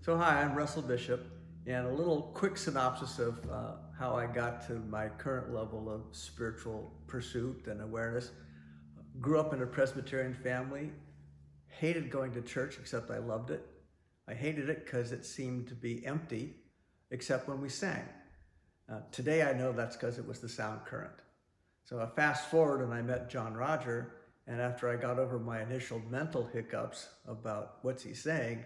So hi, I'm Russell Bishop, and a little quick synopsis of how I got to my current level of spiritual pursuit and awareness. Grew up in a Presbyterian family, hated going to church except I loved it. I hated it because it seemed to be empty except when we sang. Today I know that's because it was the sound current. So I fast forward and I met John Roger, and after I got over my initial mental hiccups about what's he saying,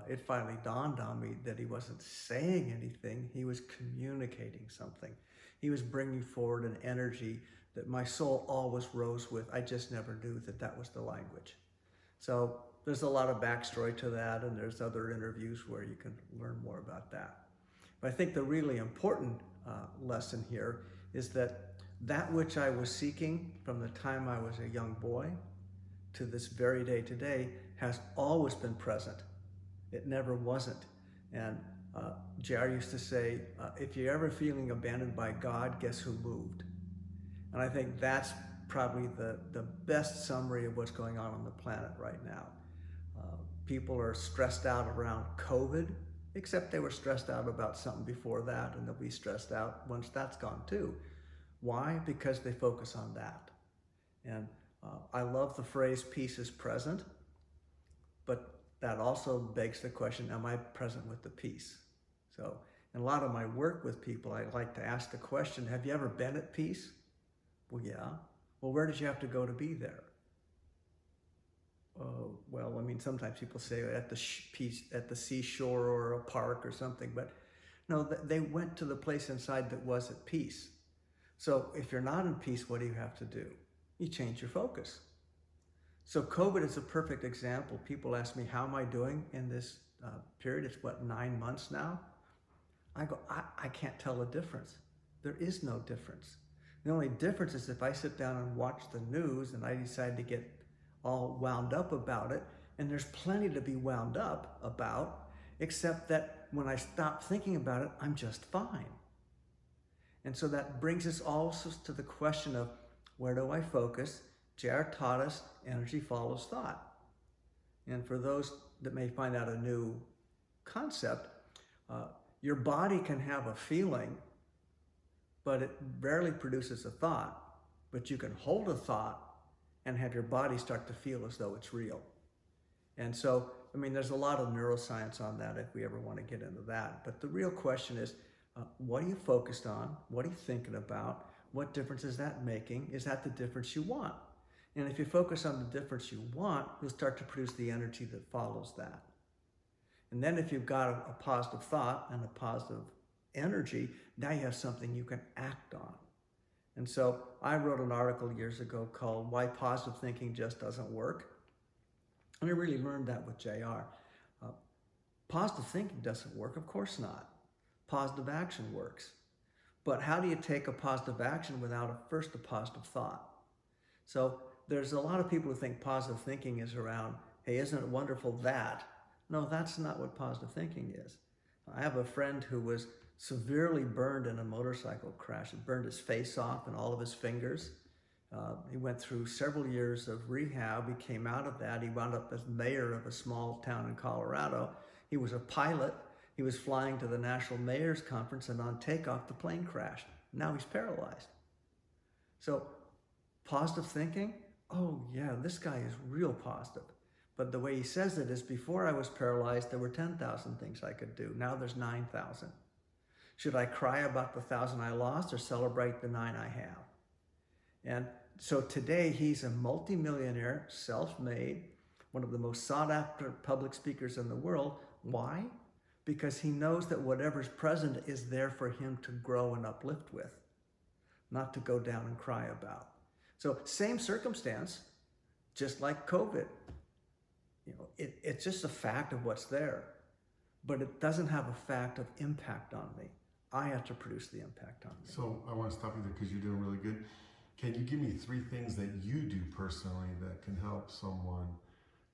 it finally dawned on me that he wasn't saying anything, he was communicating something. He was bringing forward an energy that my soul always rose with. I just never knew that that was the language. So there's a lot of backstory to that, and there's other interviews where you can learn more about that. But I think the really important lesson here is that which I was seeking from the time I was a young boy to this very day today has always been present. It never wasn't. And JR used to say, if you're ever feeling abandoned by God, guess who moved? And I think that's probably the best summary of what's going on the planet right now. People are stressed out around COVID, except they were stressed out about something before that, and they'll be stressed out once that's gone too. Why? Because they focus on that. And I love the phrase, peace is present, but that also begs the question, am I present with the peace? So in a lot of my work with people, I like to ask the question, have you ever been at peace? Well, yeah. Well, where did you have to go to be there? Well, I mean, sometimes people say at the seashore or a park or something, but no, they went to the place inside that was at peace. So if you're not in peace, what do you have to do? You change your focus. So COVID is a perfect example. People ask me, how am I doing in this period? It's what, 9 months now? I go, I can't tell a difference. There is no difference. The only difference is if I sit down and watch the news and I decide to get all wound up about it, and there's plenty to be wound up about, except that when I stop thinking about it, I'm just fine. And so that brings us also to the question of, where do I focus? JR taught us energy follows thought. And for those that may find out a new concept, your body can have a feeling, but it rarely produces a thought. But you can hold a thought and have your body start to feel as though it's real. And so, I mean, there's a lot of neuroscience on that if we ever want to get into that. But the real question is, what are you focused on? What are you thinking about? What difference is that making? Is that the difference you want? And if you focus on the difference you want, you'll start to produce the energy that follows that. And then if you've got a positive thought and a positive energy, now you have something you can act on. And so I wrote an article years ago called Why Positive Thinking Just Doesn't Work. And I really learned that with JR. Positive thinking doesn't work, of course not. Positive action works. But how do you take a positive action without first a positive thought? So there's a lot of people who think positive thinking is around, hey, isn't it wonderful that? No, that's not what positive thinking is. I have a friend who was severely burned in a motorcycle crash. It burned his face off and all of his fingers. He went through several years of rehab. He came out of that. He wound up as mayor of a small town in Colorado. He was a pilot. He was flying to the National Mayor's Conference, and on takeoff, the plane crashed. Now he's paralyzed. So positive thinking, oh yeah, this guy is real positive. But the way he says it is, before I was paralyzed, there were 10,000 things I could do. Now there's 9,000. Should I cry about the 1,000 I lost or celebrate the 9 I have? And so today he's a multimillionaire, self-made, one of the most sought after public speakers in the world. Why? Because he knows that whatever's present is there for him to grow and uplift with, not to go down and cry about. So same circumstance, just like COVID. It's just a fact of what's there, but it doesn't have a fact of impact on me. I have to produce the impact on me. So I want to stop you there because you're doing really good. Can you give me 3 things that you do personally that can help someone?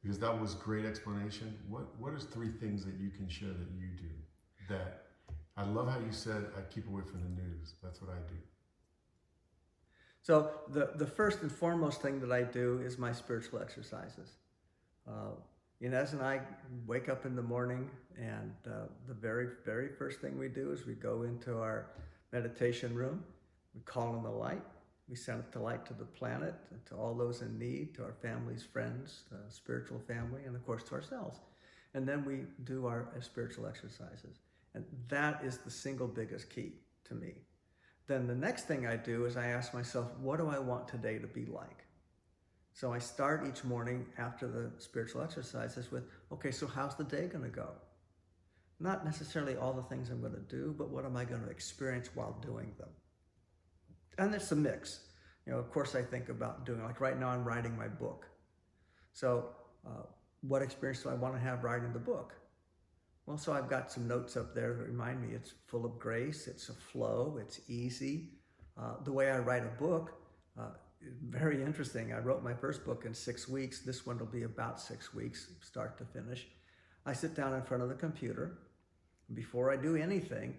Because that was great explanation. What is 3 things that you can share that you do? That I love how you said, I keep away from the news. That's what I do. So the first and foremost thing that I do is my spiritual exercises. Inez and I wake up in the morning, and the very, very first thing we do is we go into our meditation room. We call on the light. We send the light to the planet, to all those in need, to our families, friends, spiritual family, and of course to ourselves. And then we do our spiritual exercises. And that is the single biggest key to me. Then the next thing I do is I ask myself, what do I want today to be like? So I start each morning after the spiritual exercises with, okay, so how's the day going to go? Not necessarily all the things I'm going to do, but what am I going to experience while doing them? And it's a mix. Of course, I think about doing, like right now I'm writing my book. So what experience do I want to have writing the book? Well, so I've got some notes up there that remind me it's full of grace, it's a flow, it's easy. The way I write a book, very interesting. I wrote my first book in 6 weeks. This one will be about 6 weeks, start to finish. I sit down in front of the computer. Before I do anything,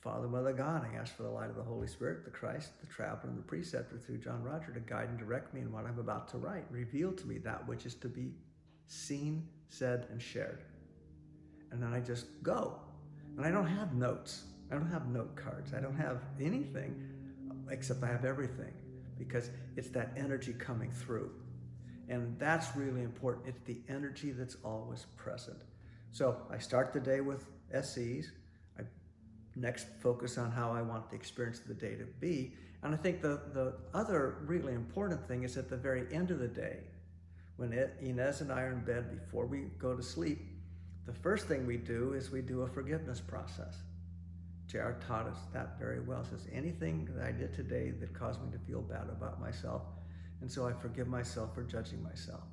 Father, Mother, God, I ask for the light of the Holy Spirit, the Christ, the traveler, and the preceptor through John Roger to guide and direct me in what I'm about to write. Reveal to me that which is to be seen, said, and shared. And then I just go. And I don't have notes. I don't have note cards. I don't have anything, except I have everything, because it's that energy coming through. And that's really important. It's the energy that's always present. So I start the day with SEs. I next focus on how I want the experience of the day to be. And I think the other really important thing is at the very end of the day, when Inez and I are in bed before we go to sleep, the first thing we do is we do a forgiveness process. JR taught us that very well. He says, anything that I did today that caused me to feel bad about myself, and so I forgive myself for judging myself.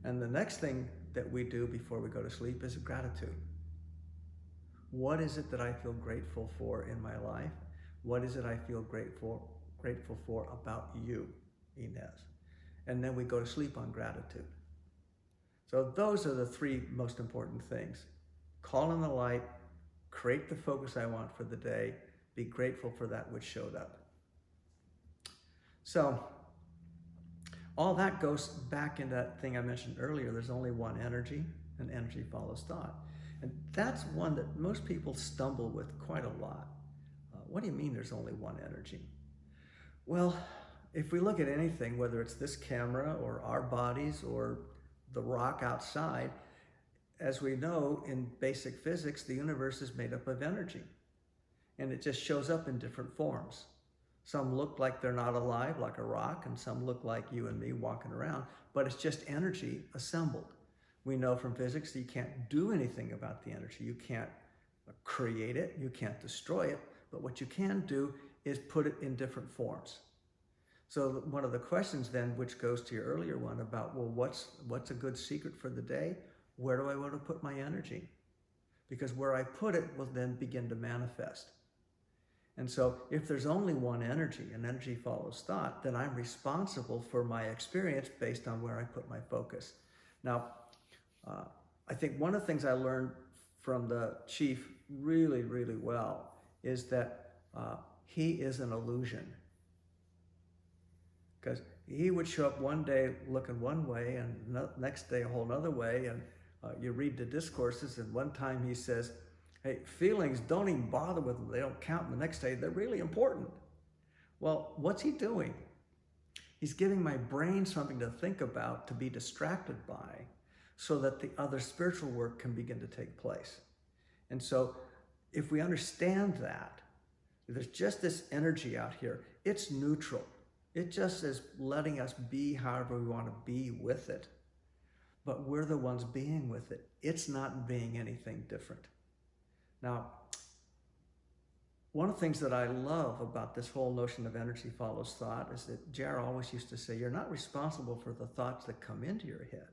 And the next thing that we do before we go to sleep is gratitude. What is it that I feel grateful for in my life? What is it I feel grateful for about you, Inez? And then we go to sleep on gratitude. So those are the three most important things. Call on the light, create the focus I want for the day, be grateful for that which showed up. So all that goes back into that thing I mentioned earlier. There's only one energy, and energy follows thought. And that's one that most people stumble with quite a lot. What do you mean there's only one energy? Well, if we look at anything, whether it's this camera or our bodies or the rock outside, as we know in basic physics, the universe is made up of energy. And it just shows up in different forms. Some look like they're not alive, like a rock, and some look like you and me walking around, but it's just energy assembled. We know from physics that you can't do anything about the energy. You can't create it, you can't destroy it, but what you can do is put it in different forms. So one of the questions then, which goes to your earlier one about, well, what's a good secret for the day? Where do I want to put my energy? Because where I put it will then begin to manifest. And so if there's only one energy, and energy follows thought, then I'm responsible for my experience based on where I put my focus. Now, I think one of the things I learned from the chief really, really well is that he is an illusion. Because he would show up one day looking one way and next day a whole other way. And you read the discourses, and one time he says, hey, feelings, don't even bother with them. They don't count. And the next day, they're really important. Well, what's he doing? He's giving my brain something to think about, to be distracted by, so that the other spiritual work can begin to take place. And so if we understand that, there's just this energy out here. It's neutral. It just is letting us be however we want to be with it. But we're the ones being with it. It's not being anything different. Now, one of the things that I love about this whole notion of energy follows thought is that Jar always used to say, you're not responsible for the thoughts that come into your head,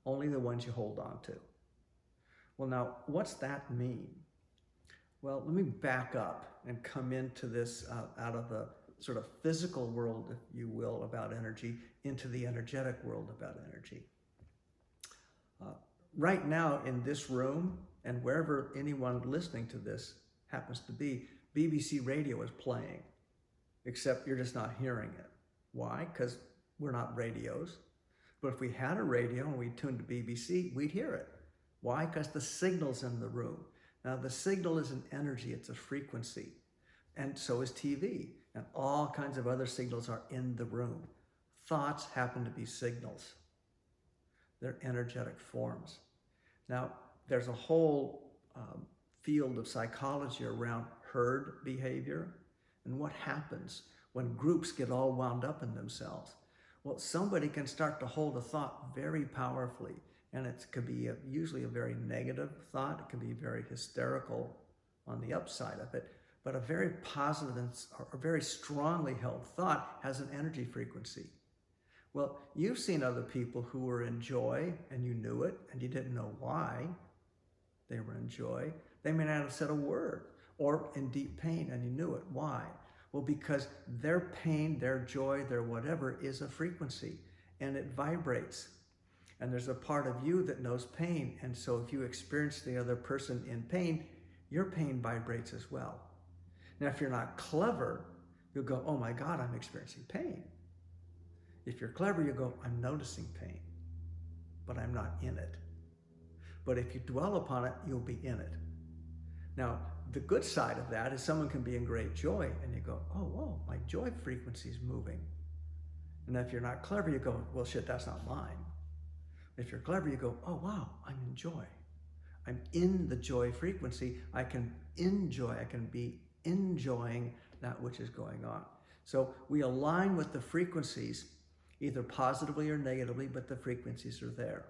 only the ones you hold on to. Well, now, what's that mean? Well, let me back up and come into this out of the sort of physical world, if you will, about energy, into the energetic world about energy. Right now in this room, and wherever anyone listening to this happens to be, BBC radio is playing, except you're just not hearing it. Why? Because we're not radios. But if we had a radio and we tuned to BBC, we'd hear it. Why? Because the signal's in the room. Now, the signal is an energy, it's a frequency. And so is TV. And all kinds of other signals are in the room. Thoughts happen to be signals. They're energetic forms. Now, there's a whole field of psychology around herd behavior and what happens when groups get all wound up in themselves. Well, somebody can start to hold a thought very powerfully, and it could be usually a very negative thought. It can be very hysterical on the upside of it, but a very positive and a very strongly held thought has an energy frequency. Well, you've seen other people who were in joy and you knew it and you didn't know why they were in joy. They may not have said a word, or in deep pain and you knew it. Why? Well, because their pain, their joy, their whatever is a frequency and it vibrates. And there's a part of you that knows pain. And so if you experience the other person in pain, your pain vibrates as well. Now, if you're not clever, you'll go, oh my God, I'm experiencing pain. If you're clever, you go, I'm noticing pain, but I'm not in it. But if you dwell upon it, you'll be in it. Now, the good side of that is someone can be in great joy and you go, oh, whoa, my joy frequency is moving. And if you're not clever, you go, well, shit, that's not mine. If you're clever, you go, oh, wow, I'm in joy. I'm in the joy frequency. I can enjoy, I can be enjoying that which is going on. So we align with the frequencies, either positively or negatively, but the frequencies are there.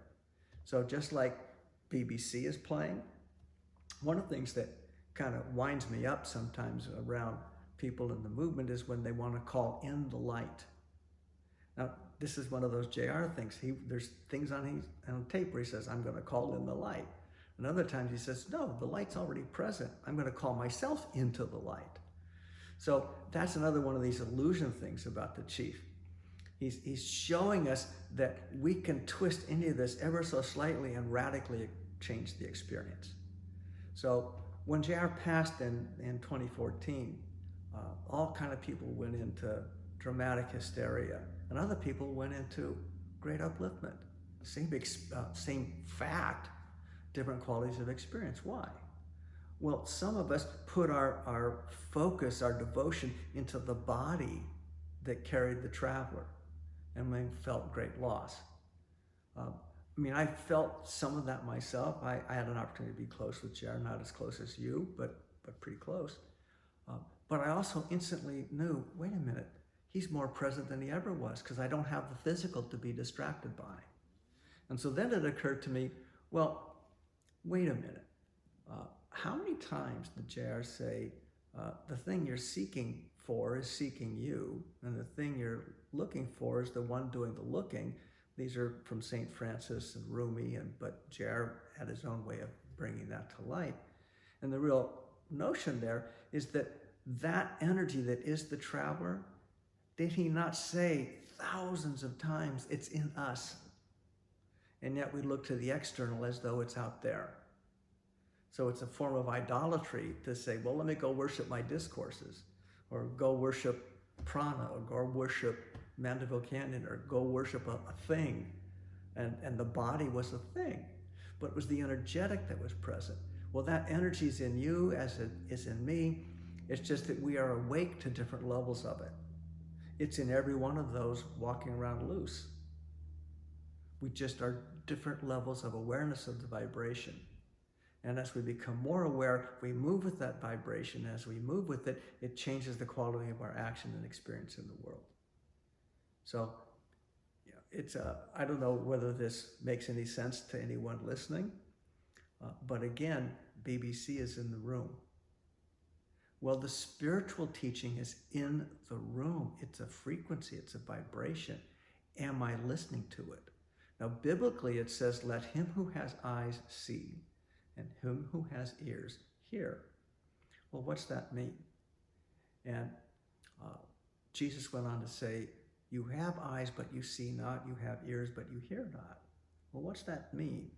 So just like BBC is playing, one of the things that kind of winds me up sometimes around people in the movement is when they want to call in the light. Now, this is one of those JR things. There's things on tape where he says, I'm going to call in the light. And other times he says, no, the light's already present. I'm going to call myself into the light. So that's another one of these illusion things about the chief. He's showing us that we can twist into this ever so slightly and radically change the experience. So when JR passed in 2014, all kind of people went into dramatic hysteria, and other people went into great upliftment. Same fact, different qualities of experience. Why? Well, some of us put our focus, our devotion into the body that carried the traveler, and we felt great loss. I felt some of that myself. I had an opportunity to be close with JR, not as close as you, but pretty close. But I also instantly knew, wait a minute, he's more present than he ever was because I don't have the physical to be distracted by. And so then it occurred to me, well, wait a minute. How many times did JR say, the thing you're seeking for is seeking you, and the thing you're looking for is the one doing the looking? These are from St. Francis and Rumi, but JR had his own way of bringing that to light. And the real notion there is that energy that is the traveler, did he not say thousands of times, it's in us? And yet we look to the external as though it's out there. So it's a form of idolatry to say, well, let me go worship my discourses, or go worship prana, or go worship Mandeville Canyon, or go worship a thing. And the body was a thing, but it was the energetic that was present. Well, that energy is in you as it is in me. It's just that we are awake to different levels of it. It's in every one of those walking around loose. We just are different levels of awareness of the vibration. And as we become more aware, we move with that vibration. As we move with it, it changes the quality of our action and experience in the world. So, it's I don't know whether this makes any sense to anyone listening, but again, BBC is in the room. Well, the spiritual teaching is in the room. It's a frequency, it's a vibration. Am I listening to it? Now, biblically, it says, let him who has eyes see, and him who has ears hear. Well, what's that mean? And Jesus went on to say, you have eyes, but you see not. You have ears, but you hear not. Well, what's that mean?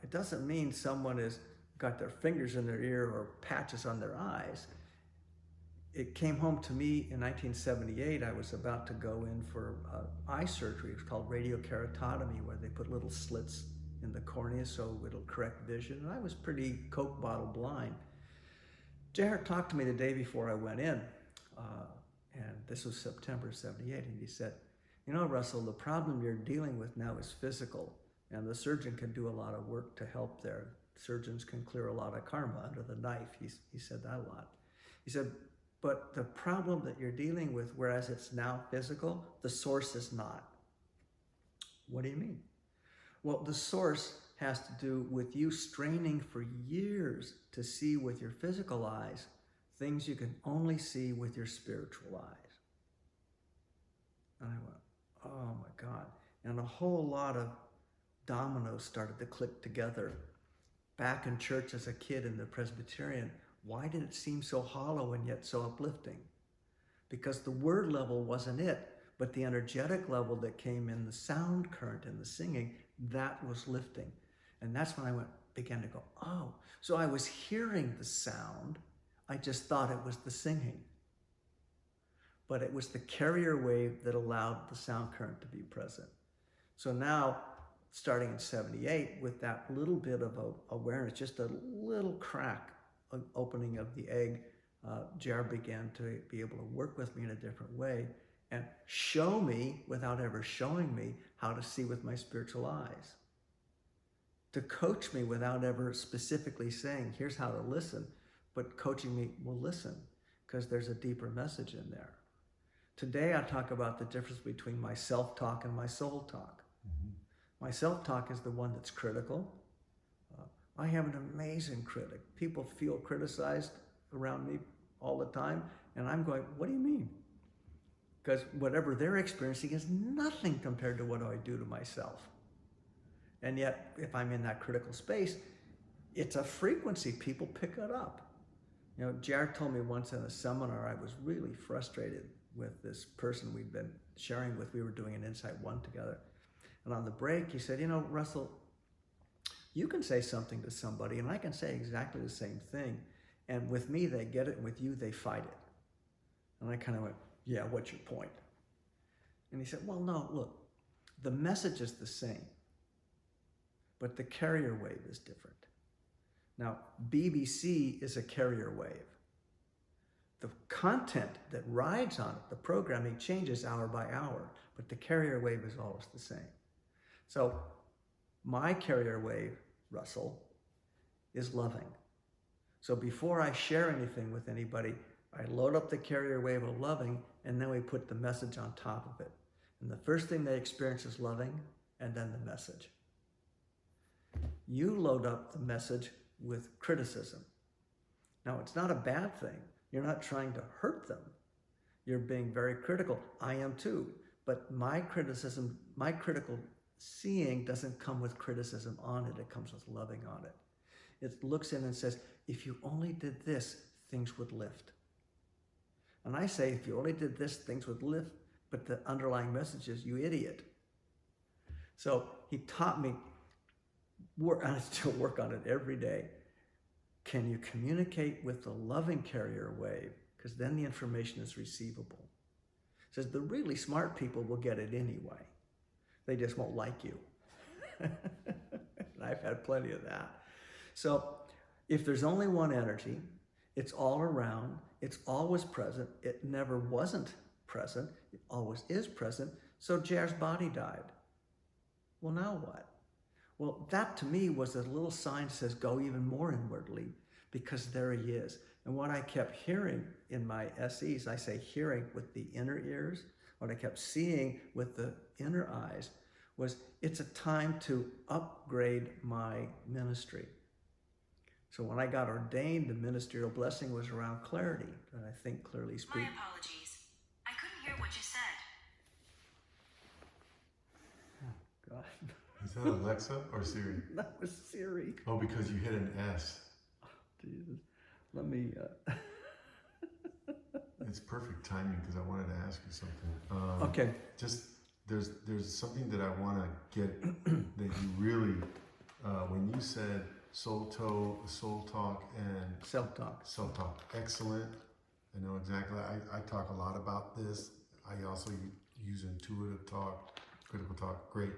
It doesn't mean someone has got their fingers in their ear or patches on their eyes. it came home to me in 1978. I was about to go in for eye surgery. It's called radiokeratotomy, where they put little slits in the cornea so it'll correct vision. And I was pretty Coke bottle blind. Jared talked to me the day before I went in, and this was September '78, and he said, you know, Russell, the problem you're dealing with now is physical, and the surgeon can do a lot of work to help there. Surgeons can clear a lot of karma under the knife. He said that a lot. He said, but the problem that you're dealing with, whereas it's now physical, the source is not. What do you mean? Well, the source has to do with you straining for years to see with your physical eyes things you can only see with your spiritual eyes. And I went, oh my God. And a whole lot of dominoes started to click together. Back in church as a kid in the Presbyterian, why did it seem so hollow and yet so uplifting? Because the word level wasn't it, but the energetic level that came in the sound current and the singing, that was lifting. And that's when I began to go, oh, so I was hearing the sound, I just thought it was the singing. But it was the carrier wave that allowed the sound current to be present. So now, starting in '78, with that little bit of awareness, just a little crack, an opening of the egg, JR began to be able to work with me in a different way and show me, without ever showing me, how to see with my spiritual eyes. To coach me without ever specifically saying, here's how to listen, but coaching me, well, listen, because there's a deeper message in there. Today, I talk about the difference between my self-talk and my soul talk. Mm-hmm. My self-talk is the one that's critical. I have an amazing critic. People feel criticized around me all the time, and I'm going, what do you mean? Because whatever they're experiencing is nothing compared to what I do to myself. And yet, if I'm in that critical space, it's a frequency. People pick it up. You know, Jared told me once in a seminar, I was really frustrated with this person we'd been sharing with. We were doing an Insight One together. And on the break, he said, you know, Russell, you can say something to somebody, and I can say exactly the same thing. And with me, they get it, and with you, they fight it. And I kind of went, yeah, what's your point? And he said, well, no, look, the message is the same, but the carrier wave is different. Now, BBC is a carrier wave. The content that rides on it, the programming changes hour by hour, but the carrier wave is always the same. So my carrier wave, Russell, is loving. So before I share anything with anybody, I load up the carrier wave of loving, and then we put the message on top of it. And the first thing they experience is loving, and then the message. You load up the message with criticism. Now, it's not a bad thing. You're not trying to hurt them. You're being very critical. I am too. But my criticism, my critical seeing doesn't come with criticism on it. It comes with loving on it. It looks in and says, if you only did this, things would lift. And I say, if you only did this, things would lift, but the underlying message is, you idiot. So he taught me, and I still work on it every day. Can you communicate with the loving carrier wave? Because then the information is receivable. It says the really smart people will get it anyway. They just won't like you. And I've had plenty of that. So if there's only one energy, it's all around, it's always present, it never wasn't present, it always is present, so JR's body died. Well, now what? Well, that to me was a little sign that says, go even more inwardly, because there he is. And what I kept hearing in my SEs, I say hearing with the inner ears, what I kept seeing with the inner eyes was, it's a time to upgrade my ministry. So when I got ordained, the ministerial blessing was around clarity, and I think clearly speak. My apologies. I couldn't hear what you said. Oh, God. Is that Alexa or Siri? That was Siri. Oh, because you hit an S. Oh, Jesus. Let me... It's perfect timing because I wanted to ask you something. Okay. Just, there's something that I want to get that you really, when you said soul talk and Self-talk. excellent. I know exactly. I talk a lot about this. I also use intuitive talk, critical talk. Great.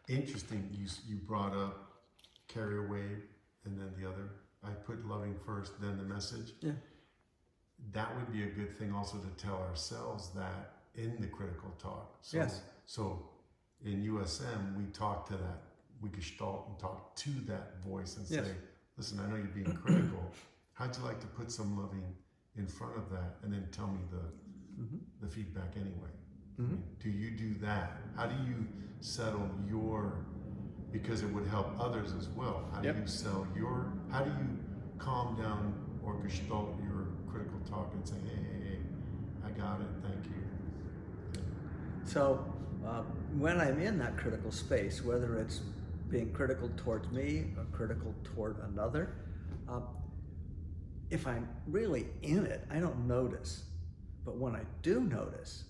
Interesting. You brought up carrier wave and then the other. I put loving first, then the message. Yeah. That would be a good thing also to tell ourselves that in the critical talk. So, Yes. So in USM, we talk to that. We gestalt and talk to that voice and Yes. say, listen, I know you're being critical. How'd you like to put some loving in front of that and then tell me the feedback anyway? I mean, do you do that? How do you settle your, because it would help others as well. How do you how do you calm down or gestalt your critical talk and say, hey, I got it, thank you. So when I'm in that critical space, whether it's being critical towards me or critical toward another, if I'm really in it, I don't notice. But when I do notice,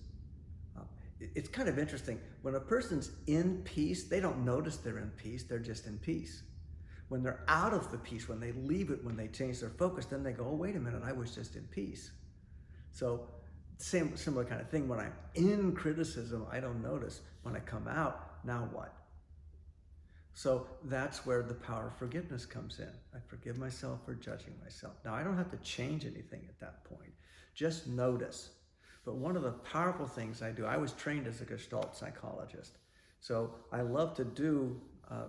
it's kind of interesting. When a person's in peace, they don't notice they're in peace, they're just in peace. When they're out of the peace, when they leave it, when they change their focus, then they go, oh, wait a minute, I was just in peace. So similar kind of thing. When I'm in criticism, I don't notice. When I come out, now what? So that's where the power of forgiveness comes in. I forgive myself for judging myself. Now, I don't have to change anything at that point. Just notice. But one of the powerful things I do, I was trained as a Gestalt psychologist. So I love to do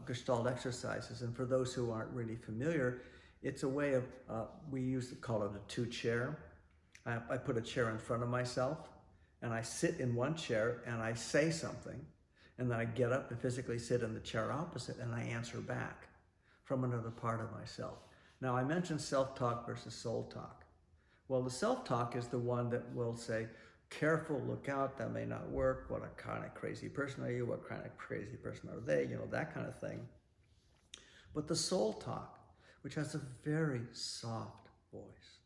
Gestalt exercises. And for those who aren't really familiar, it's a way of, we used to call it a two-chair. I put a chair in front of myself, and I sit in one chair, and I say something, and then I get up and physically sit in the chair opposite, and I answer back from another part of myself. Now, I mentioned self-talk versus soul-talk. Well, the self-talk is the one that will say, careful, look out, that may not work, what a kind of crazy person are you, what kind of crazy person are they, that kind of thing. But the soul talk, which has a very soft voice,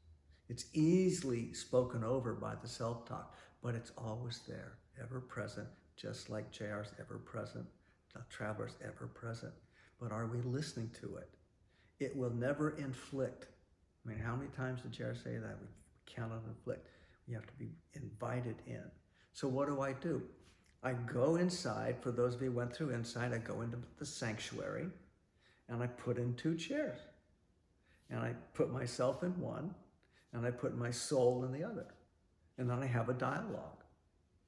it's easily spoken over by the self-talk, but it's always there, ever present, just like JR's ever present, the traveler's ever present. But are we listening to it? It will never inflict. I mean, how many times did JR say that? We cannot inflict. You have to be invited in. So what do? I go inside. For those of you who went through inside, I go into the sanctuary and I put in two chairs. And I put myself in one and I put my soul in the other. And then I have a dialogue.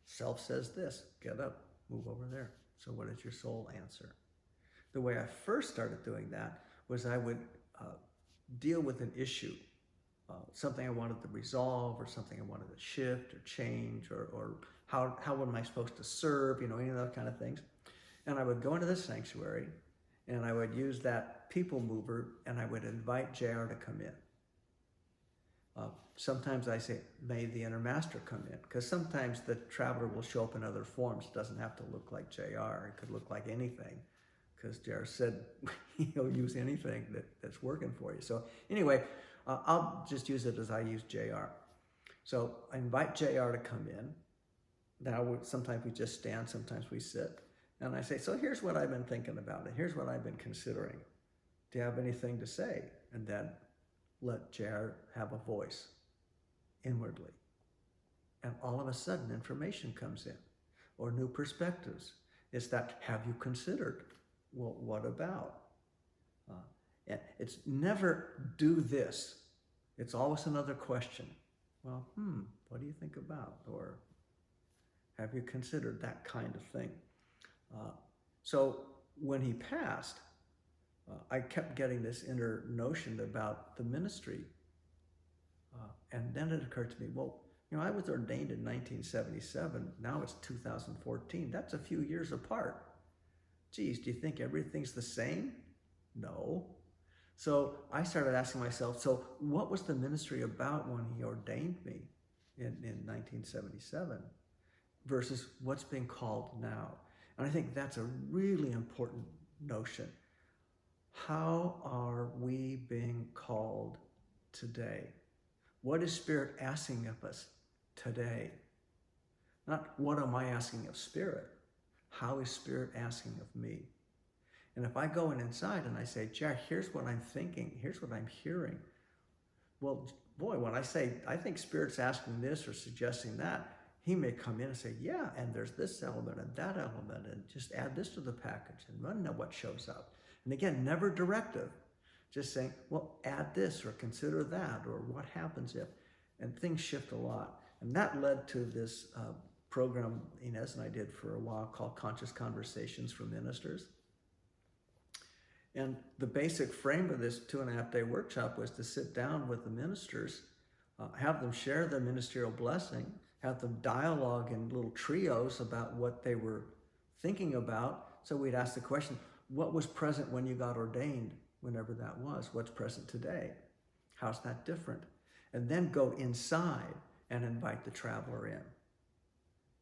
Self says this, get up, move over there. So what does your soul answer? The way I first started doing that was I would deal with an issue. Something I wanted to resolve or something I wanted to shift or change or how am I supposed to serve, any of those kind of things. And I would go into the sanctuary and I would use that people mover and I would invite JR to come in. Sometimes I say, may the inner master come in, because sometimes the traveler will show up in other forms. It doesn't have to look like JR. It could look like anything, because JR said he'll use anything that's working for you. So anyway, I'll just use it as I use JR. So I invite JR to come in. Now, sometimes we just stand, sometimes we sit. And I say, so here's what I've been thinking about it. Here's what I've been considering. Do you have anything to say? And then let JR have a voice inwardly. And all of a sudden, information comes in or new perspectives. It's that, have you considered? Well, what about? And it's never do this. It's always another question. Well, what do you think about? Or have you considered that kind of thing? So when he passed, I kept getting this inner notion about the ministry. And then it occurred to me, well, I was ordained in 1977. Now it's 2014. That's a few years apart. Geez, do you think everything's the same? No. So I started asking myself, so what was the ministry about when he ordained me in 1977 versus what's being called now? And I think that's a really important notion. How are we being called today? What is Spirit asking of us today? Not what am I asking of Spirit? How is Spirit asking of me? And if I go inside and I say, Jack, here's what I'm thinking, here's what I'm hearing. Well, boy, when I say, I think Spirit's asking this or suggesting that, he may come in and say, yeah, and there's this element and that element, and just add this to the package, and run know what shows up. And again, never directive, just saying, well, add this or consider that, or what happens if, and things shift a lot. And that led to this program Inez and I did for a while called Conscious Conversations for Ministers. And the basic frame of this 2.5-day workshop was to sit down with the ministers, have them share their ministerial blessing, have them dialogue in little trios about what they were thinking about. So we'd ask the question, what was present when you got ordained, whenever that was? What's present today? How's that different? And then go inside and invite the traveler in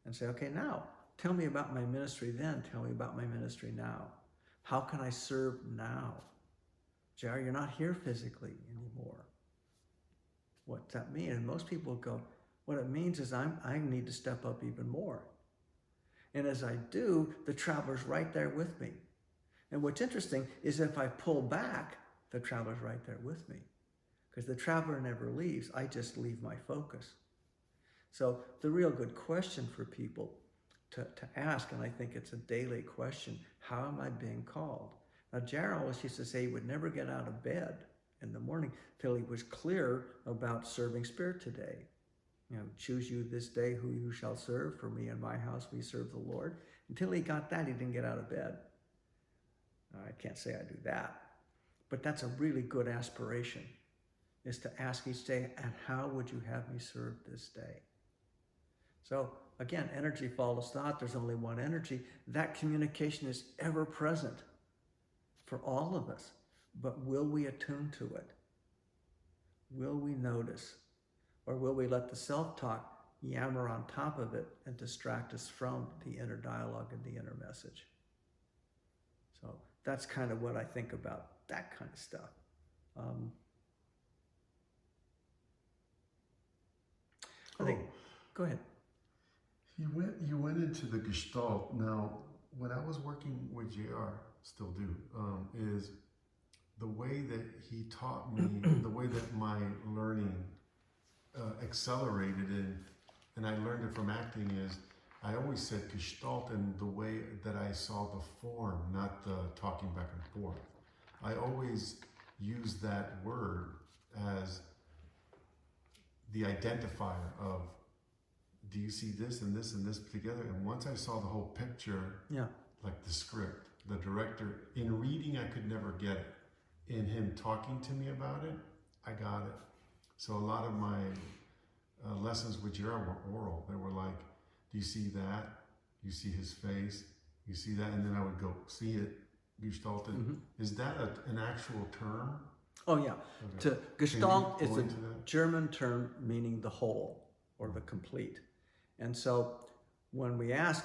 and say, okay, now tell me about my ministry then. Tell me about my ministry now. How can I serve now? JR, you're not here physically anymore. What's that mean? And most people go, what it means is I need to step up even more. And as I do, the traveler's right there with me. And what's interesting is if I pull back, the traveler's right there with me. Because the traveler never leaves, I just leave my focus. So the real good question for people to ask, and I think it's a daily question, how am I being called? Now, Jared always used to say he would never get out of bed in the morning till he was clear about serving Spirit today. You know, choose you this day who you shall serve. For me and my house, we serve the Lord. Until he got that, he didn't get out of bed. I can't say I do that, but that's a really good aspiration, is to ask each day, and how would you have me serve this day? So again, energy follows thought. There's only one energy. That communication is ever present for all of us, but will we attune to it? Will we notice? Or will we let the self-talk yammer on top of it and distract us from the inner dialogue and the inner message? So that's kind of what I think about that kind of stuff. I think, go ahead. You went into the Gestalt. Now, when I was working with JR, still do, is the way that he taught me, the way that my learning accelerated and I learned it from acting is, I always said Gestalt in the way that I saw the form, not the talking back and forth. I always use that word as the identifier of, do you see this and this and this together? And once I saw the whole picture, Yeah. like the script, the director, in reading, I could never get it. In him talking to me about it, I got it. So a lot of my lessons with Gerard were oral. They were like, do you see that? You see his face? You see that? And then I would go, see it, gestalted. Mm-hmm. Is that an actual term? Oh, yeah. Okay. To Gestalt Can you is go a into that? German term meaning the whole or the complete. And so when we ask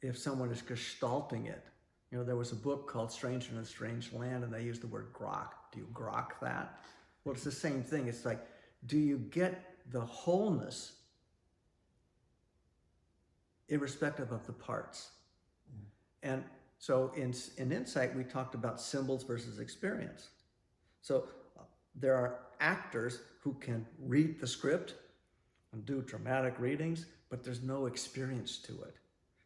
if someone is gestalting it, you know, there was a book called Stranger in a Strange Land, and they used the word grok. Do you grok that? Well, it's the same thing. It's like, do you get the wholeness irrespective of the parts? And so in Insight, we talked about symbols versus experience. So there are actors who can read the script and do dramatic readings, but there's no experience to it.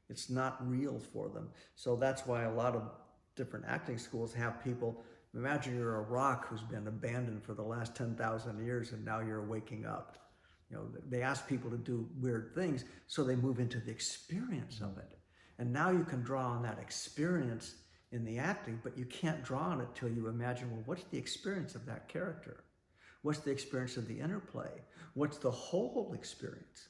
It's not real for them. So that's why a lot of different acting schools have people, imagine you're a rock who's been abandoned for the last 10,000 years and now you're waking up. You know, they ask people to do weird things, so they move into the experience of it. And now you can draw on that experience in the acting, but you can't draw on it till you imagine, well, what's the experience of that character? What's the experience of the interplay? What's the whole experience?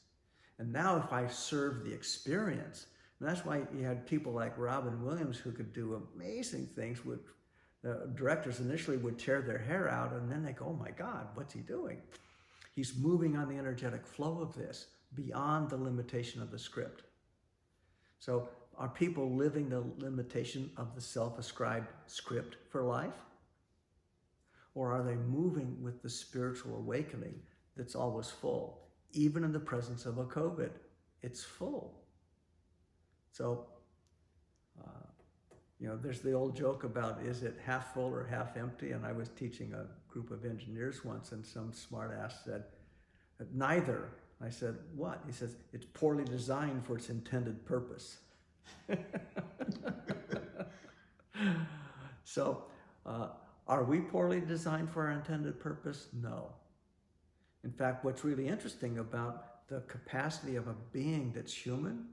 And now if I serve the experience, and that's why you had people like Robin Williams who could do amazing things with the directors initially would tear their hair out, and then they go, oh my God, what's he doing? He's moving on the energetic flow of this beyond the limitation of the script. So are people living the limitation of the self-ascribed script for life? Or are they moving with the spiritual awakening that's always full? Even in the presence of a COVID, it's full. So, there's the old joke about, is it half full or half empty? And I was teaching a group of engineers once, and some smart ass said, neither. I said, what? He says, it's poorly designed for its intended purpose. So, are we poorly designed for our intended purpose? No. In fact, what's really interesting about the capacity of a being that's human,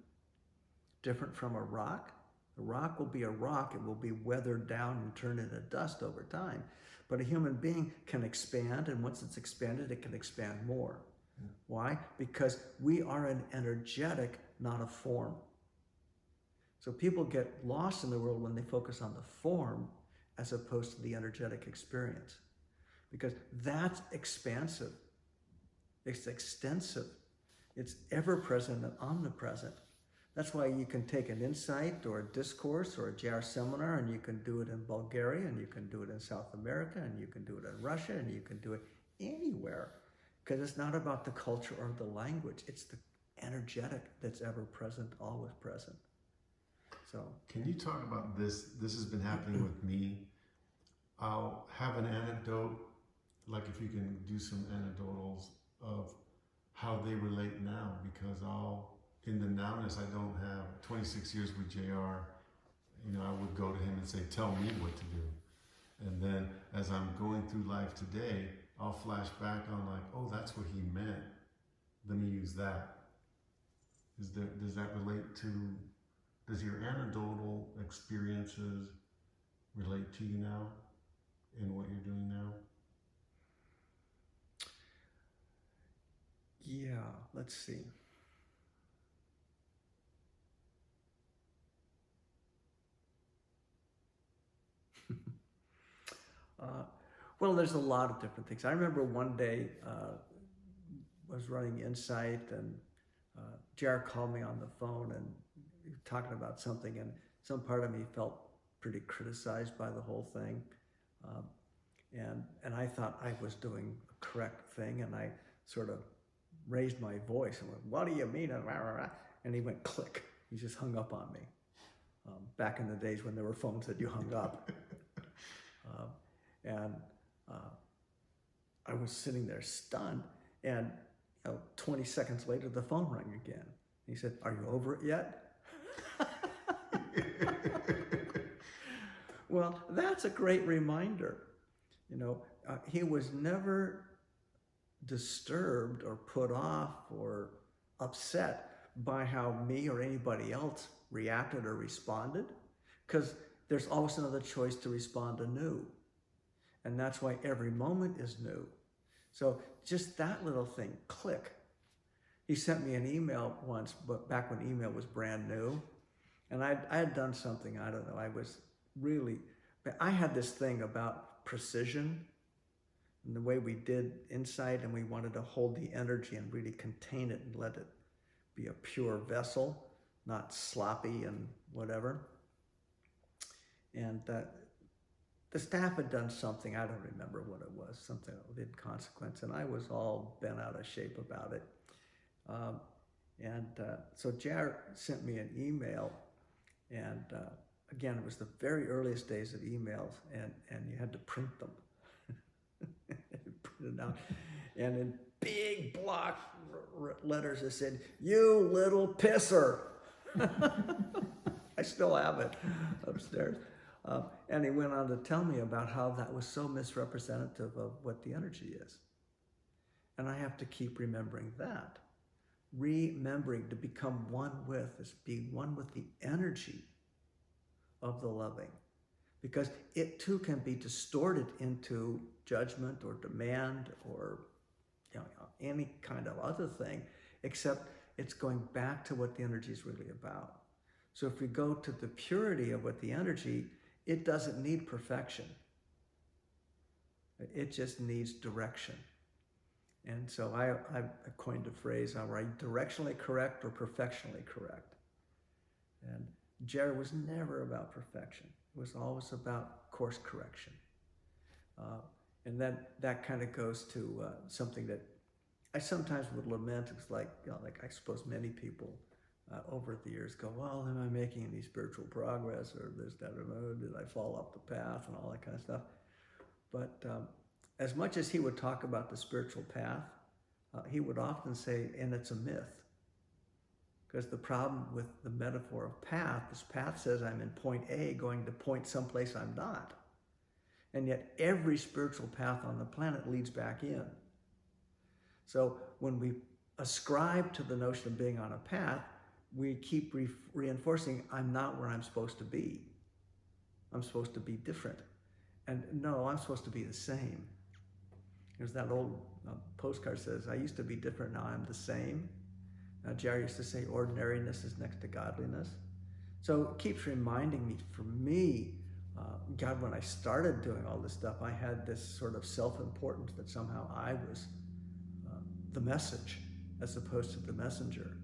different from a rock, the rock will be a rock, it will be weathered down and turned into dust over time. But a human being can expand, and once it's expanded, it can expand more. Yeah. Why? Because we are an energetic, not a form. So people get lost in the world when they focus on the form as opposed to the energetic experience. Because that's expansive. It's extensive. It's ever-present and omnipresent. That's why you can take an insight or a discourse or a JR seminar, and you can do it in Bulgaria, and you can do it in South America, and you can do it in Russia, and you can do it anywhere. Because it's not about the culture or the language. It's the energetic that's ever present, always present. So, can you talk about this? This has been happening with me. I'll have an anecdote, like if you can do some anecdotals of how they relate now, because in the nowness, I don't have 26 years with JR. I would go to him and say, tell me what to do. And then as I'm going through life today, I'll flash back on like, oh, that's what he meant. Let me use that. Does that relate to, does your anecdotal experiences relate to you now in what you're doing now? Yeah, let's see. Well, there's a lot of different things. I remember one day I was running Insight, and Jared called me on the phone and talking about something, and some part of me felt pretty criticized by the whole thing. And I thought I was doing a correct thing, and I sort of raised my voice and went, what do you mean? And he went click. He just hung up on me. Back in the days when there were phones that you hung up. I was sitting there stunned, and 20 seconds later the phone rang again. He said, are you over it yet? Well, that's a great reminder. He was never disturbed or put off or upset by how me or anybody else reacted or responded, because there's always another choice to respond anew. And that's why every moment is new. So just that little thing, click. He sent me an email once, but back when email was brand new. And I had done something, I don't know, I had this thing about precision and the way we did Insight, and we wanted to hold the energy and really contain it and let it be a pure vessel, not sloppy and whatever. And the staff had done something, I don't remember what it was, something of inconsequence, and I was all bent out of shape about it. So Jared sent me an email, and again, it was the very earliest days of emails, and you had to print them. Print it out. And in big block letters it said, you little pisser. I still have it upstairs. And he went on to tell me about how that was so misrepresentative of what the energy is. And I have to keep remembering that. Remembering to become one with is be one with the energy of the loving. Because it too can be distorted into judgment or demand or any kind of other thing, except it's going back to what the energy is really about. So if we go to the purity of what the energy, it doesn't need perfection. It just needs direction. And so I coined a phrase, are I directionally correct or perfectionally correct? And Jerry was never about perfection. It was always about course correction. And then that kind of goes to something that I sometimes would lament. It's like I suppose many people over the years go, well, am I making any spiritual progress, or this, that, or did I fall off the path, and all that kind of stuff. But as much as he would talk about the spiritual path, he would often say, and it's a myth. Because the problem with the metaphor of path, this path says I'm in point A going to point someplace I'm not. And yet every spiritual path on the planet leads back in. So when we ascribe to the notion of being on a path, we keep reinforcing, I'm not where I'm supposed to be. I'm supposed to be different. And no, I'm supposed to be the same. There's that old postcard says, I used to be different, now I'm the same. Jerry used to say, ordinariness is next to godliness. So it keeps reminding me, for me, God, when I started doing all this stuff, I had this sort of self-importance that somehow I was the message as opposed to the messenger.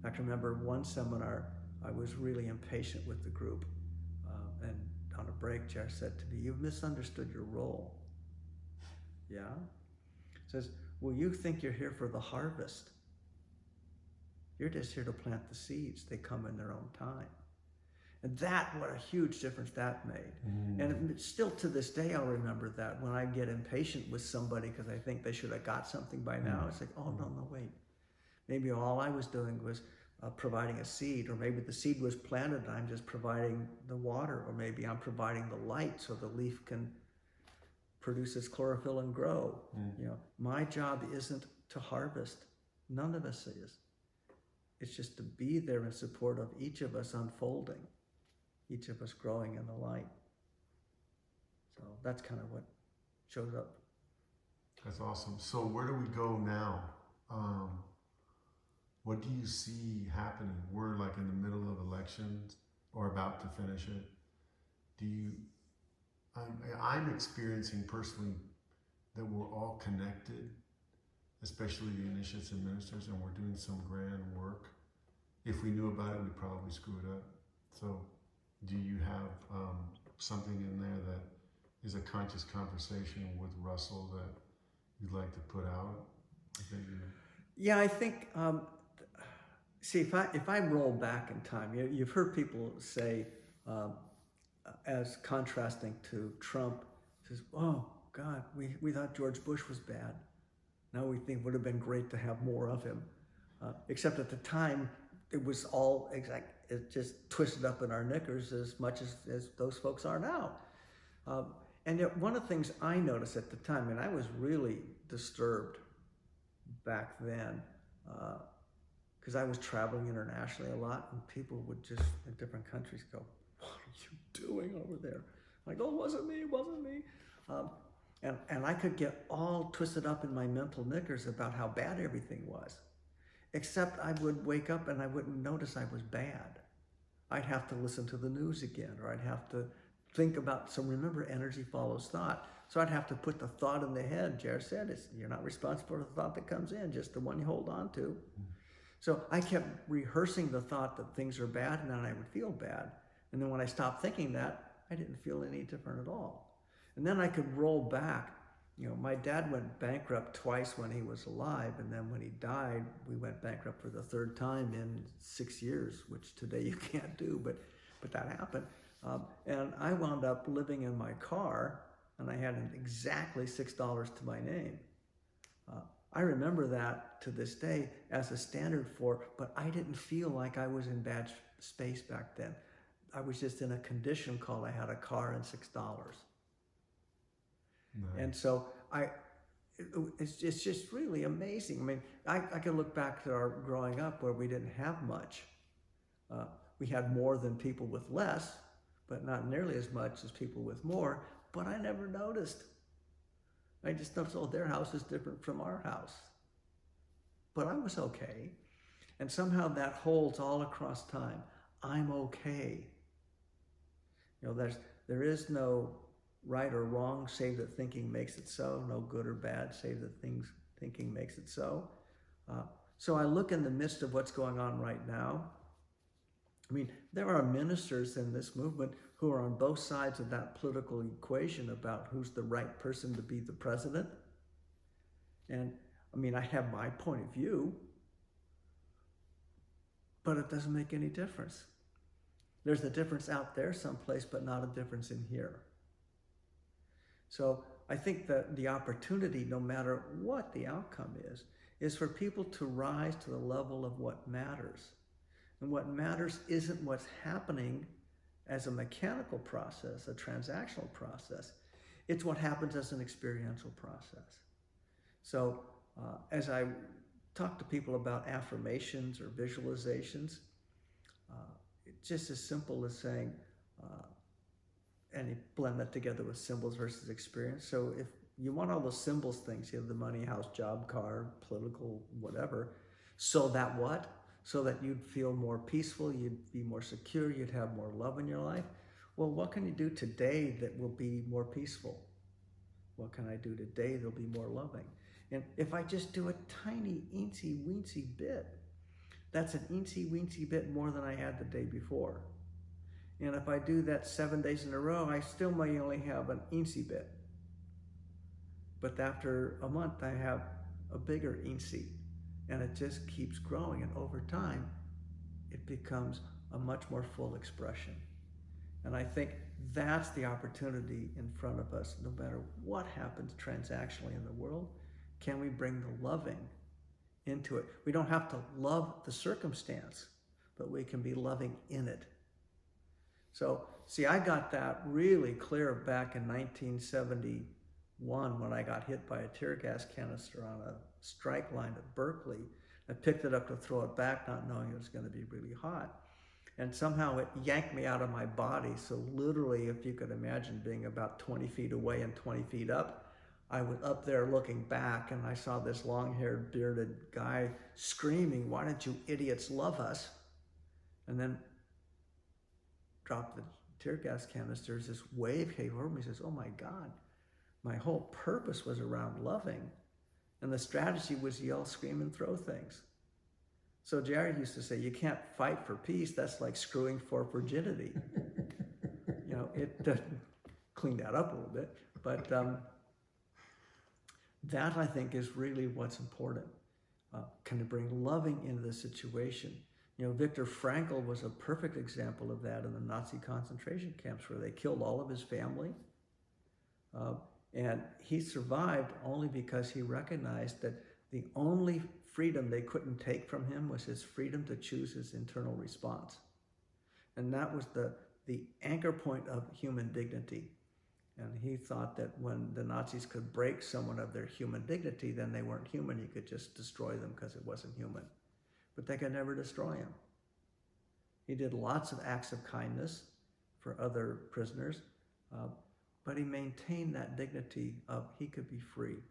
I can remember one seminar, I was really impatient with the group. And on a break, Jerry said to me, you've misunderstood your role. Yeah? He says, well, you think you're here for the harvest. You're just here to plant the seeds. They come in their own time. And that, what a huge difference that made. And still to this day, I'll remember that when I get impatient with somebody because I think they should have got something by now. It's like, oh, no, wait. Maybe all I was doing was providing a seed, or maybe the seed was planted and I'm just providing the water, or maybe I'm providing the light so the leaf can produce its chlorophyll and grow. You know, my job isn't to harvest. None of us is. It's just to be there in support of each of us unfolding, each of us growing in the light. So that's kind of what showed up. That's awesome. So where do we go now? What do you see happening? We're like in the middle of elections or about to finish it. I'm experiencing personally that we're all connected, especially the initiates and ministers, and we're doing some grand work. If we knew about it, we'd probably screw it up. So do you have something in there that is a conscious conversation with Russell that you'd like to put out? Yeah, I think, see, if I roll back in time, you've heard people say, as contrasting to Trump, says, oh, God, we thought George Bush was bad. Now we think it would have been great to have more of him. Except at the time, it was all exact. It just twisted up in our knickers as much as those folks are now. And yet one of the things I noticed at the time, and I was really disturbed back then, because I was traveling internationally a lot, and people would just, in different countries, go, what are you doing over there? Like, oh, it wasn't me. And I could get all twisted up in my mental knickers about how bad everything was. Except I would wake up and I wouldn't notice I was bad. I'd have to listen to the news again, or I'd have to think about, so remember, energy follows thought. So I'd have to put the thought in the head. Jared said, you're not responsible for the thought that comes in, just the one you hold on to. So I kept rehearsing the thought that things are bad, and then I would feel bad. And then when I stopped thinking that, I didn't feel any different at all. And then I could roll back. You know, my dad went bankrupt twice when he was alive, and then when he died, we went bankrupt for the third time in 6 years, which today you can't do, but that happened. And I wound up living in my car, and I had exactly $6 to my name. I remember that to this day as a standard for, but I didn't feel like I was in bad space back then. I was just in a condition called I had a car and $6. Nice. And so it's just really amazing. I mean, I can look back to our growing up where we didn't have much. We had more than people with less, but not nearly as much as people with more. But I never noticed. I just noticed, oh, their house is different from our house. But I was okay. And somehow that holds all across time. I'm okay. You know, there is no right or wrong, save that thinking makes it so. No good or bad, save that thinking makes it so. So I look in the midst of what's going on right now. I mean, there are ministers in this movement who are on both sides of that political equation about who's the right person to be the president. And I mean, I have my point of view, but it doesn't make any difference. There's a difference out there someplace, but not a difference in here. So I think that the opportunity, no matter what the outcome is for people to rise to the level of what matters. And what matters isn't what's happening as a mechanical process, a transactional process. It's what happens as an experiential process. So as I talk to people about affirmations or visualizations, it's just as simple as saying, and you blend that together with symbols versus experience. So if you want all those symbols things, you have the money, house, job, car, political, whatever, so that what? So that you'd feel more peaceful, you'd be more secure, you'd have more love in your life. Well, what can you do today that will be more peaceful? What can I do today that'll be more loving? And if I just do a tiny, eensy-weensy bit, that's an eensy-weensy bit more than I had the day before. And if I do that 7 days in a row, I still may only have an eensy bit. But after a month, I have a bigger eensy. And it just keeps growing. And over time, it becomes a much more full expression. And I think that's the opportunity in front of us. No matter what happens transactionally in the world, can we bring the loving into it? We don't have to love the circumstance, but we can be loving in it. So, see, I got that really clear back in 1971 when I got hit by a tear gas canister on a strike line at Berkeley. I picked it up to throw it back, not knowing it was going to be really hot. And somehow it yanked me out of my body. So literally, if you could imagine being about 20 feet away and 20 feet up, I was up there looking back and I saw this long-haired, bearded guy screaming, "Why don't you idiots love us?" And then dropped the tear gas canisters. This wave came over me. He says, "Oh my God, my whole purpose was around loving. And the strategy was yell, scream, and throw things." So Jared used to say, you can't fight for peace. That's like screwing for virginity. You know, it cleaned that up a little bit. But that, I think, is really what's important. Can you bring loving into the situation? You know, Viktor Frankl was a perfect example of that in the Nazi concentration camps where they killed all of his family. And he survived only because he recognized that the only freedom they couldn't take from him was his freedom to choose his internal response. And that was the anchor point of human dignity. And he thought that when the Nazis could break someone of their human dignity, then they weren't human. You could just destroy them because it wasn't human. But they could never destroy him. He did lots of acts of kindness for other prisoners, but he maintained that dignity of he could be free.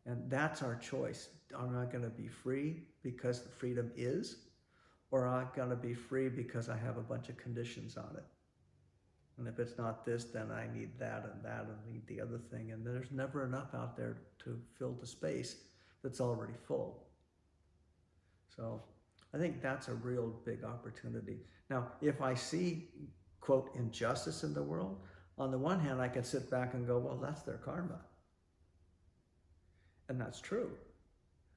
And that's our choice. Am I going to be free because the freedom is, or am I going to be free because I have a bunch of conditions on it? And if it's not this, then I need that and that and need the other thing. And there's never enough out there to fill the space that's already full. So I think that's a real big opportunity. Now, if I see, quote, injustice in the world, on the one hand, I can sit back and go, well, that's their karma. And that's true.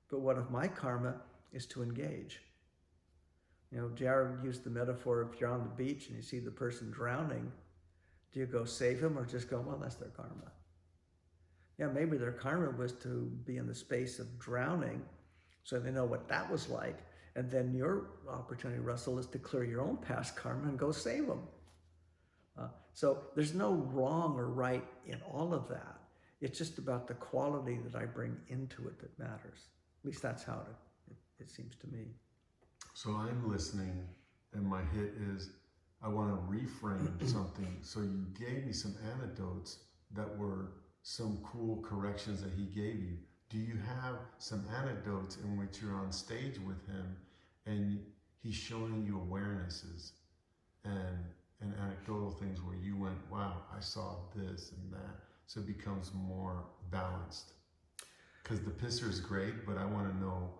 But what if my karma is to engage? You know, Jared used the metaphor, if you're on the beach and you see the person drowning, do you go save him or just go, well, that's their karma? Yeah, maybe their karma was to be in the space of drowning so they know what that was like. And then your opportunity, Russell, is to clear your own past karma and go save them. So there's no wrong or right in all of that. It's just about the quality that I bring into it that matters. At least that's how it seems to me. So I'm listening, and my hit is, I want to reframe something. So you gave me some anecdotes that were some cool corrections that he gave you. Do you have some anecdotes in which you're on stage with him and he's showing you awarenesses and anecdotal things where you went, wow, I saw this and that. So it becomes more balanced. Because the pisser is great, but I want to know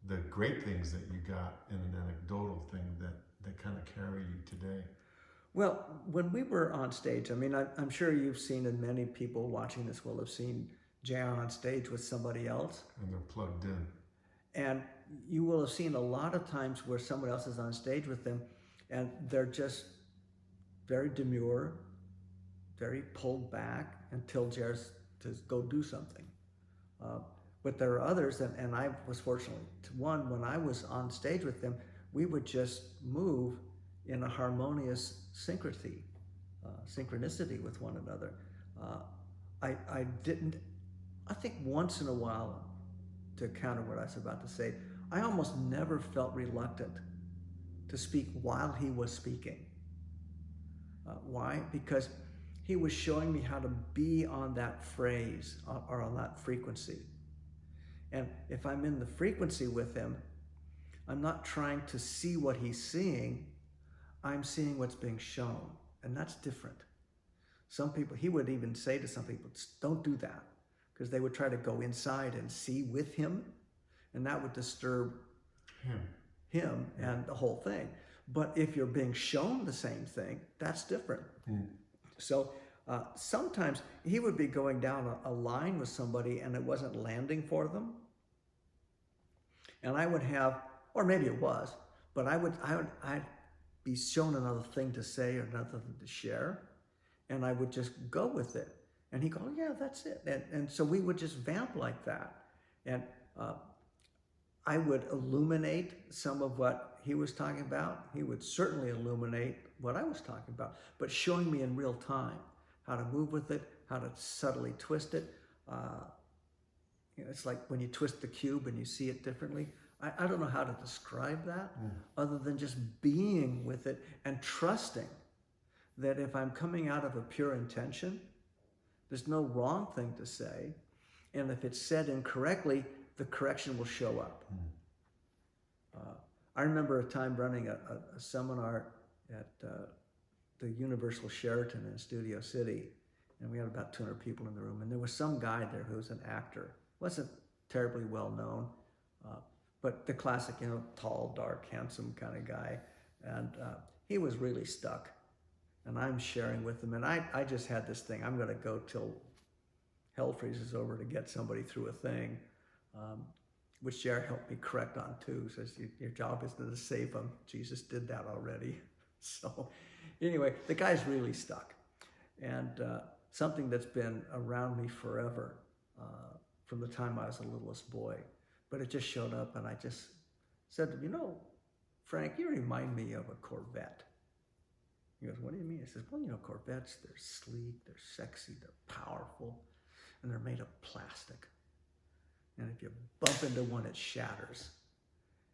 the great things that you got in an anecdotal thing that kind of carry you today. Well, when we were on stage, I mean, I'm sure you've seen, and many people watching this will have seen Jay on stage with somebody else. And they're plugged in. And you will have seen a lot of times where someone else is on stage with them and they're just very demure, very pulled back until Jared's to go do something. But there are others, and I was fortunate to one, when I was on stage with them, we would just move in a harmonious synchronicity with one another. I think once in a while, to counter what I was about to say, I almost never felt reluctant to speak while he was speaking. Why? Because he was showing me how to be on that phrase or on that frequency. And if I'm in the frequency with him, I'm not trying to see what he's seeing, I'm seeing what's being shown. And that's different. Some people, he would even say to some people, don't do that, because they would try to go inside and see with him, and that would disturb him and the whole thing. But if you're being shown the same thing, that's different. So sometimes he would be going down a line with somebody and it wasn't landing for them. And I would have, or maybe it was, but I'd be shown another thing to say or another thing to share, and I would just go with it. And he'd go, oh, yeah, that's it. And so we would just vamp like that. And I would illuminate some of what he was talking about. He would certainly illuminate what I was talking about, but showing me in real time how to move with it, how to subtly twist it. It's like when you twist the cube and you see it differently. I don't know how to describe that other than just being with it and trusting that if I'm coming out of a pure intention, there's no wrong thing to say. And if it's said incorrectly, the correction will show up. I remember a time running a seminar at the Universal Sheraton in Studio City, and we had about 200 people in the room, and there was some guy there who was an actor. Wasn't terribly well known, but the classic, tall, dark, handsome kind of guy, and he was really stuck. And I'm sharing with him, and I just had this thing, I'm gonna go till hell freezes over to get somebody through a thing, which Jared helped me correct on too. Says your job isn't to save them. Jesus did that already. So anyway, the guy's really stuck. And something that's been around me forever, from the time I was the littlest boy, but it just showed up, and I just said to him, Frank, you remind me of a Corvette. He goes, what do you mean? I says, well, Corvettes, they're sleek, they're sexy, they're powerful, and they're made of plastic. And if you bump into one, it shatters.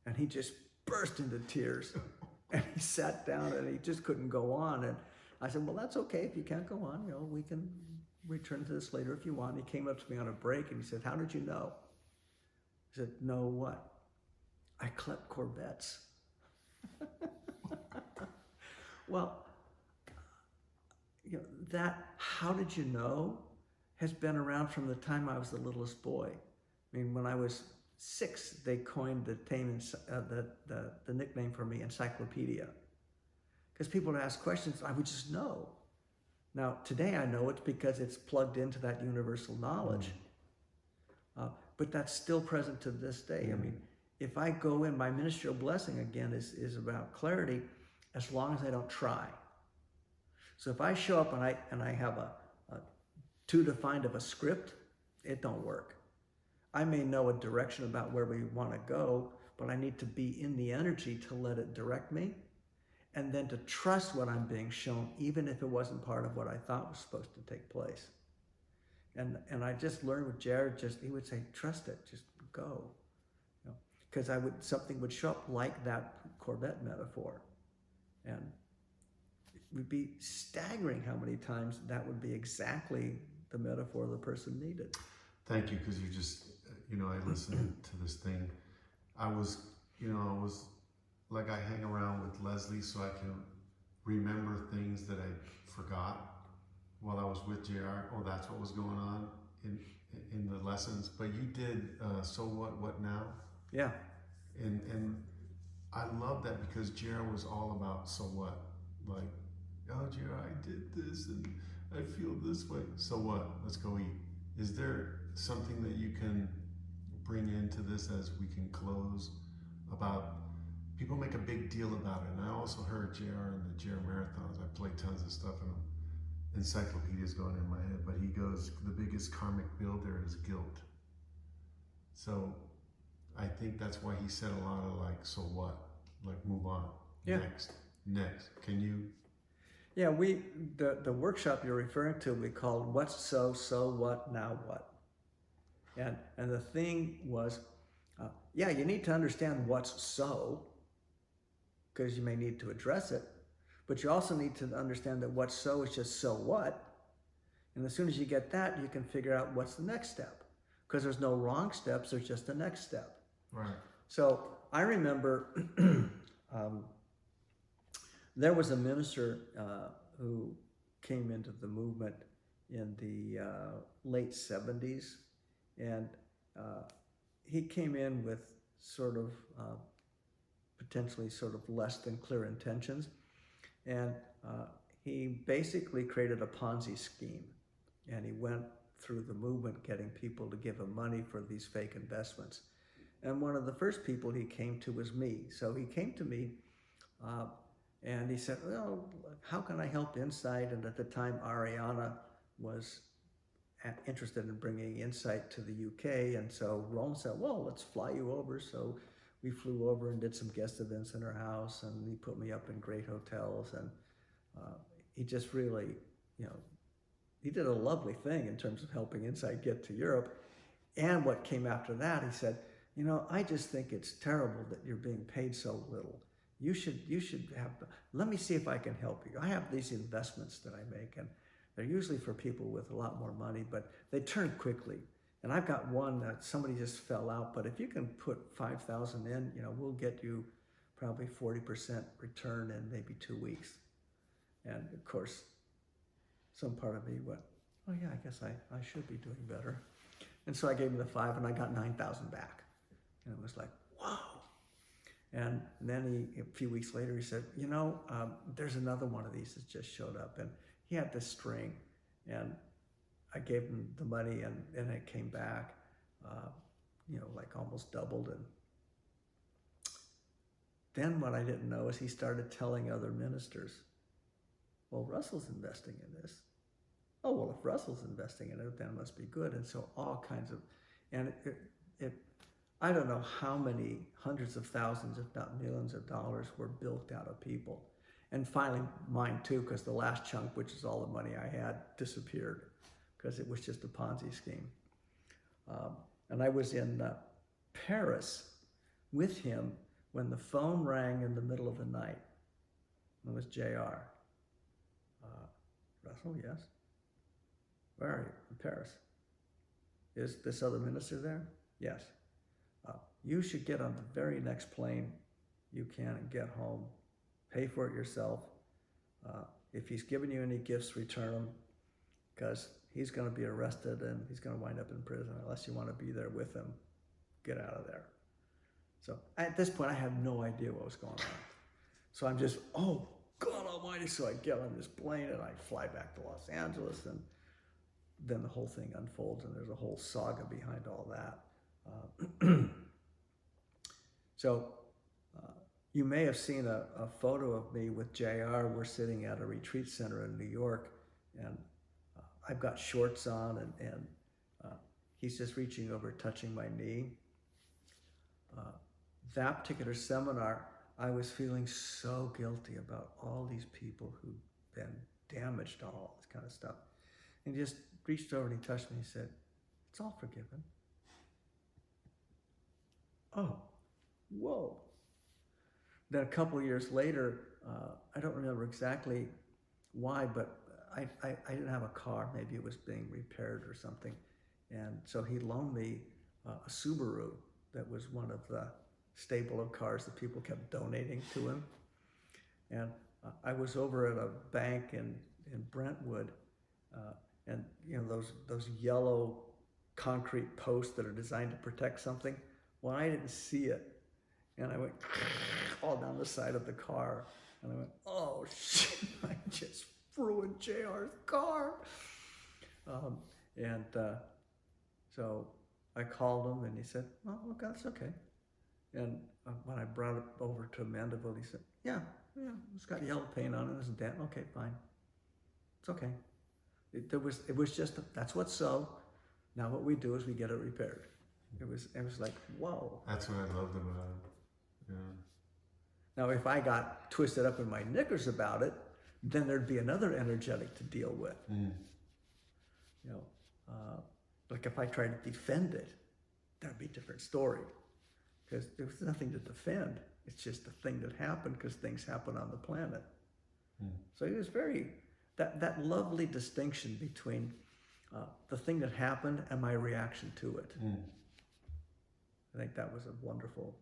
And he just burst into tears. And he sat down and he just couldn't go on. And I said, well, that's okay if you can't go on. We can return to this later if you want. He came up to me on a break and he said, how did you know? I said, know what? I collect Corvettes. Well, that how did you know has been around from the time I was the littlest boy. I mean, when I was 6, they coined the nickname for me, encyclopedia. Because people would ask questions, I would just know. Now, today I know it's because it's plugged into that universal knowledge. But that's still present to this day. I mean, if I go in, my ministerial blessing, again, is about clarity, as long as I don't try. So if I show up and I have a too defined of a script, it don't work. I may know a direction about where we want to go, but I need to be in the energy to let it direct me, and then to trust what I'm being shown, even if it wasn't part of what I thought was supposed to take place. And I just learned with Jared, he would say, trust it, just go. Because something would show up like that Corvette metaphor. And it would be staggering how many times that would be exactly the metaphor the person needed. Thank you, because you just, I listened to this thing. I was like, I hang around with Leslie so I can remember things that I forgot while I was with JR. Oh, that's what was going on in the lessons. But you did So What Now? Yeah. And I love that, because JR was all about so what? Like, oh, JR, I did this and I feel this way. So what? Let's go eat. Is there something that you can bring into this as we can close about people make a big deal about it. And I also heard JR in the JR marathons. I played tons of stuff and encyclopedias going in my head, but he goes, the biggest karmic bill there is guilt. So I think that's why he said a lot of like, so what? Like, move on. Yeah. Next. Can you? Yeah, the workshop you're referring to, we called What's So What, Now What? And the thing was, yeah, you need to understand what's so, because you may need to address it, but you also need to understand that what's so is just so what. And as soon as you get that, you can figure out what's the next step, because there's no wrong steps, there's just a next step. Right. So I remember there was a minister who came into the movement in the late 70s, and he came in with sort of potentially sort of less than clear intentions, and he basically created a Ponzi scheme, and he went through the movement getting people to give him money for these fake investments. And one of the first people he came to was me. So he came to me and he said, well, how can I help Insight? And at the time, Ariana was interested in bringing Insight to the UK. And so Roland said, well, let's fly you over. So we flew over and did some guest events in her house, and he put me up in great hotels. And he just really, he did a lovely thing in terms of helping Insight get to Europe. And what came after that, he said, I just think it's terrible that you're being paid so little. You should have, let me see if I can help you. I have these investments that I make, and they're usually for people with a lot more money, but they turn quickly. And I've got one that somebody just fell out, but if you can put 5,000 in, we'll get you probably 40% return in maybe 2 weeks. And of course, some part of me went, oh yeah, I guess I should be doing better. And so I gave him the 5 and I got 9,000 back. And it was like, wow. And then a few weeks later, he said, there's another one of these that just showed up. And he had this string, and I gave him the money, and it came back, like almost doubled. And then what I didn't know is he started telling other ministers, well, Russell's investing in this. Oh, well, if Russell's investing in it, then it must be good. And so all kinds of, and it I don't know how many hundreds of thousands, if not millions of dollars were built out of people. And finally mine too, because the last chunk, which is all the money I had, disappeared because it was just a Ponzi scheme. And I was in Paris with him when the phone rang in the middle of the night. It was JR. Russell, yes? Where are you? In Paris. Is this other minister there? Yes. You should get on the very next plane you can and get home. Pay for it yourself. If he's given you any gifts, return them, because he's going to be arrested and he's going to wind up in prison unless you want to be there with him. Get out of there. So at this point, I have no idea what was going on. So I'm just, oh, God almighty. So I get on this plane and I fly back to Los Angeles, and then the whole thing unfolds, and there's a whole saga behind all that. So you may have seen a photo of me with JR. We're sitting at a retreat center in New York, and I've got shorts on, and he's just reaching over, touching my knee. That particular seminar, I was feeling so guilty about all these people who've been damaged on all this kind of stuff. And he just reached over and he touched me and he said, it's all forgiven. Oh, whoa. Then a couple of years later, I don't remember exactly why, but I didn't have a car. Maybe it was being repaired or something. And so he loaned me a Subaru that was one of the stable of cars that people kept donating to him. And I was over at a bank in Brentwood, and those yellow concrete posts that are designed to protect something. Well, I didn't see it, and I went all down the side of the car, and I went, oh shit, I just ruined JR's car. So I called him, and he said, well, look, that's okay. And when I brought it over to Mandeville, he said, yeah, it's got yellow paint on it, there's a dent. Okay, fine. It's okay. It was just, that's what's so. Now what we do is we get it repaired. It was like, whoa. That's what I loved about it. Yeah. Now, if I got twisted up in my knickers about it, then there'd be another energetic to deal with. You know, like if I tried to defend it, that'd be a different story. Because there was nothing to defend. It's just a thing that happened because things happen on the planet. So it was very, that lovely distinction between the thing that happened and my reaction to it. I think that was a wonderful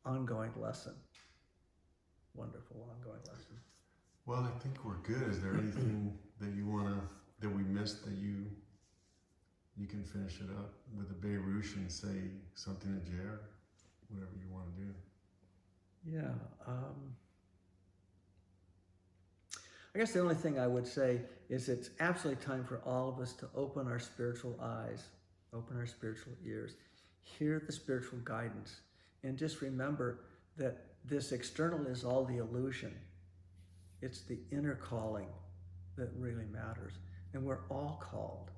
ongoing lesson. Wonderful ongoing lesson. Well, I think we're good. Is there anything that you that we missed that you can finish it up with a Beirut and say something to Jer? Whatever you want to do. Yeah. I guess the only thing I would say is it's absolutely time for all of us to open our spiritual eyes, open our spiritual ears, hear the spiritual guidance, and just remember that this external is all the illusion. It's the inner calling that really matters. And we're all called.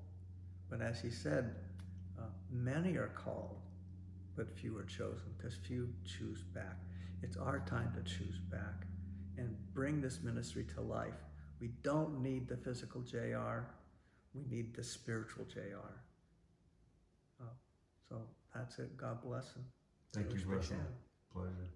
But as he said, many are called, but few are chosen, because few choose back. It's our time to choose back and bring this ministry to life. We don't need the physical JR. We need the spiritual JR. So that's it. God bless him. Thank you, Wish we Russell. can. Pleasure.